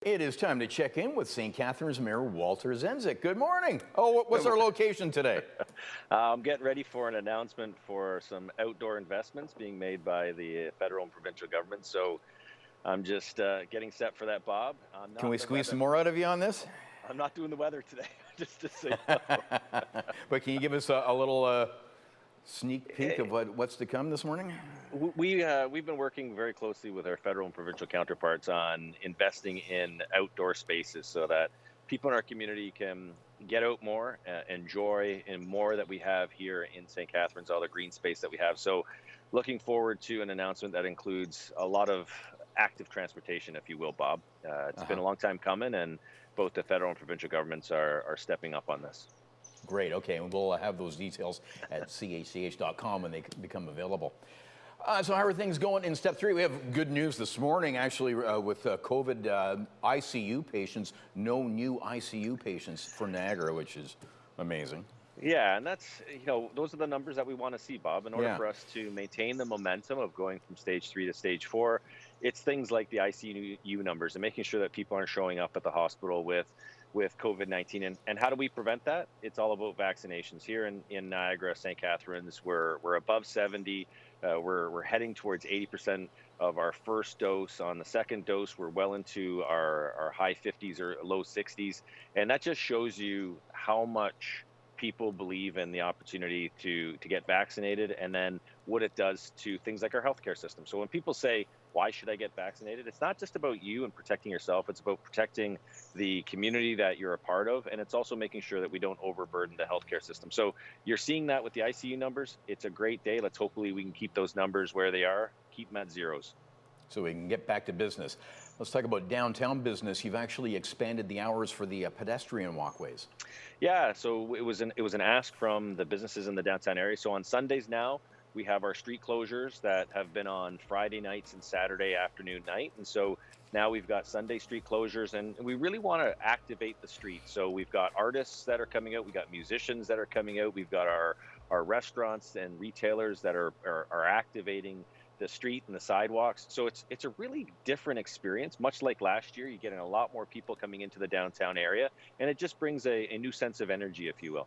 It is time to check in with St. Catharines Mayor Walter Sendzik. Good morning. Oh, what's our location today? I'm getting ready for an announcement for some outdoor investments being made by the federal and provincial government. So I'm just getting set for that, Bob. Can we squeeze some more out of you on this? I'm not doing the weather today, just to say no. But can you give us a little sneak peek of what's to come this morning? We've been working very closely with our federal and provincial counterparts on investing in outdoor spaces so that people in our community can get out more, enjoy and more that we have here in St. Catharines, all the green space that we have. So looking forward to an announcement that includes a lot of active transportation, if you will, Bob. It's been a long time coming, and both the federal and provincial governments are stepping up on this. Great. Okay, and we'll have those details at chch.com when they become available. So how are things going in step 3? We have good news this morning, actually, with COVID ICU patients. No new ICU patients for Niagara, which is amazing. Yeah, and that's, those are the numbers that we want to see, Bob, in order for us to maintain the momentum of going from stage 3 to stage 4. It's things like the ICU numbers and making sure that people aren't showing up at the hospital with COVID-19. And how do we prevent that? It's all about vaccinations. Here in Niagara, St. Catharines, we're above 70. We're heading towards 80% of our first dose. On the second dose, we're well into our high 50s or low 60s. And that just shows you how much people believe in the opportunity to get vaccinated, and then what it does to things like our healthcare system. So when people say, why should I get vaccinated? It's not just about you and protecting yourself. It's about protecting the community that you're a part of. And it's also making sure that we don't overburden the healthcare system. So you're seeing that with the ICU numbers. It's a great day. Let's hopefully we can keep those numbers where they are, keep them at zeros. So we can get back to business. Let's talk about downtown business. You've actually expanded the hours for the pedestrian walkways. Yeah, so it was an ask from the businesses in the downtown area. So on Sundays now, we have our street closures that have been on Friday nights and Saturday afternoon night. And so now we've got Sunday street closures, and we really want to activate the street. So we've got artists that are coming out. We've got musicians that are coming out. We've got our restaurants and retailers that are activating the street and the sidewalks. So it's a really different experience. Much like last year, you're getting a lot more people coming into the downtown area, and it just brings a new sense of energy, if you will.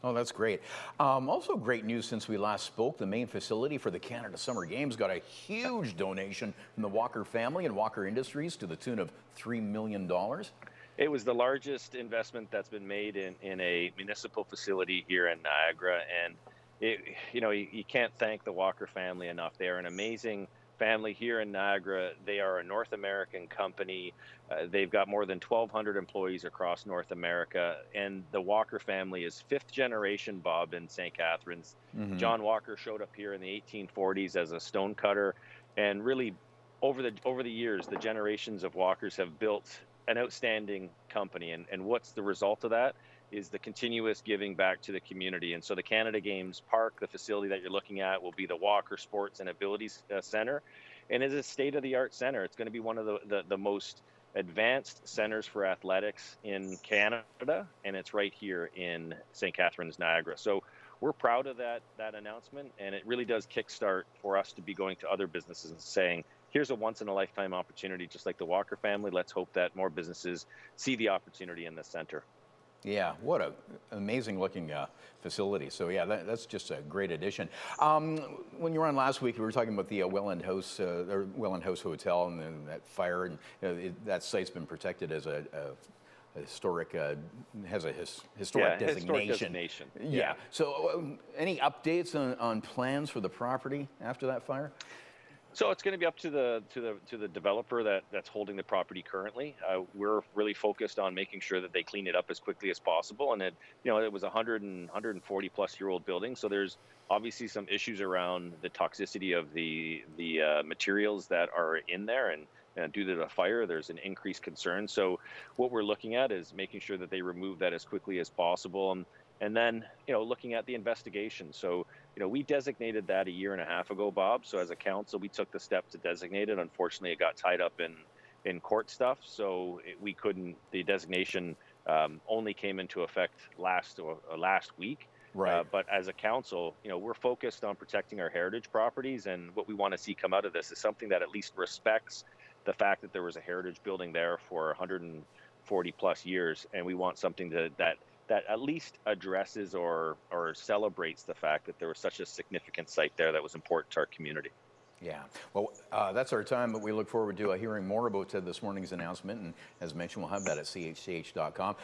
Oh, that's great. Also great news since we last spoke, the main facility for the Canada Summer Games got a huge donation from the Walker family and Walker Industries to the tune of $3 million. It was the largest investment that's been made in a municipal facility here in Niagara, and you can't thank the Walker family enough. They are an amazing family here in Niagara. They are a North American company. They've got more than 1,200 employees across North America, and the Walker family is fifth generation, Bob, in St. Catharines. John Walker showed up here in the 1840s as a stonecutter, and really over the years, the generations of Walkers have built an outstanding company. And what's the result of that? Is the continuous giving back to the community. And so the Canada Games Park, the facility that you're looking at, will be the Walker Sports and Abilities Center. And it's a state-of-the-art center. It's going to be one of the most advanced centers for athletics in Canada, and it's right here in St. Catharines, Niagara. So we're proud of that announcement, and it really does kickstart for us to be going to other businesses and saying, here's a once-in-a-lifetime opportunity, just like the Walker family. Let's hope that more businesses see the opportunity in this center. Yeah, what an amazing looking facility. So yeah, that's just a great addition. When you were on last week, we were talking about the Welland House Hotel and then that fire, and that site's been protected as a historic, has a historic designation. Yeah. So any updates on plans for the property after that fire? So it's going to be up to the developer that's holding the property currently. We're really focused on making sure that they clean it up as quickly as possible. And it was a 140 plus year old building, so there's obviously some issues around the toxicity of the materials that are in there, and due to the fire, there's an increased concern. So what we're looking at is making sure that they remove that as quickly as possible. And then, looking at the investigation. So, we designated that a year and a half ago, Bob. So as a council, we took the step to designate it. Unfortunately, it got tied up in court stuff. So we couldn't, the designation only came into effect last week. Right. But as a council, we're focused on protecting our heritage properties. And what we want to see come out of this is something that at least respects the fact that there was a heritage building there for 140 plus years, and we want something that at least addresses or celebrates the fact that there was such a significant site there that was important to our community. Yeah, well, that's our time, but we look forward to hearing more about this morning's announcement. And as mentioned, we'll have that at chch.com.